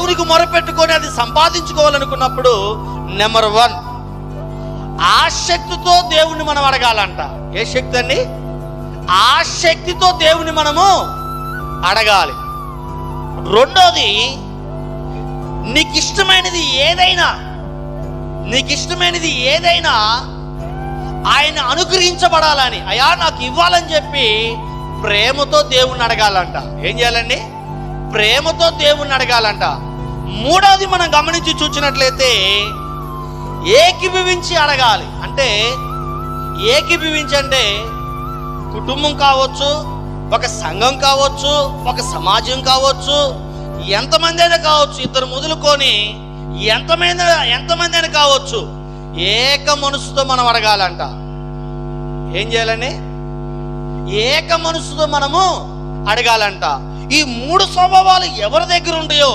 దేవునికి మొరపెట్టుకొని అది సంపాదించుకోవాలనుకున్నప్పుడు నెంబర్ 1 ఆ శక్తితో దేవుణ్ణి మనం అడగాలంట. ఏ శక్తి అండి? ఆ శక్తితో దేవుని మనము అడగాలి. రెండోది, నీకు ఇష్టమైనది ఏదైనా ఆయన అనుగ్రహించబడాలని, అయ్యా నాకు ఇవ్వాలని చెప్పి ప్రేమతో దేవుణ్ణి అడగాలంట. ఏం చేయాలండి? ప్రేమతో దేవుణ్ణి అడగాలంట. మూడోది మనం గమనించి చూసినట్లయితే ఏకీభవించి అడగాలి. అంటే ఏకీభవించి అంటే కుటుంబం కావచ్చు, ఒక సంఘం కావచ్చు, ఒక సమాజం కావచ్చు, ఎంతమంది అయినా కావచ్చు, ఇద్దరు మొదలుకొని ఎంతమంది అయినా కావచ్చు, ఏక మనసుతో మనం అడగాలంట. ఏం చేయాలని? ఏక మనసుతో మనము అడగాలంట. ఈ 3 స్వభావాలు ఎవరి దగ్గర ఉంటాయో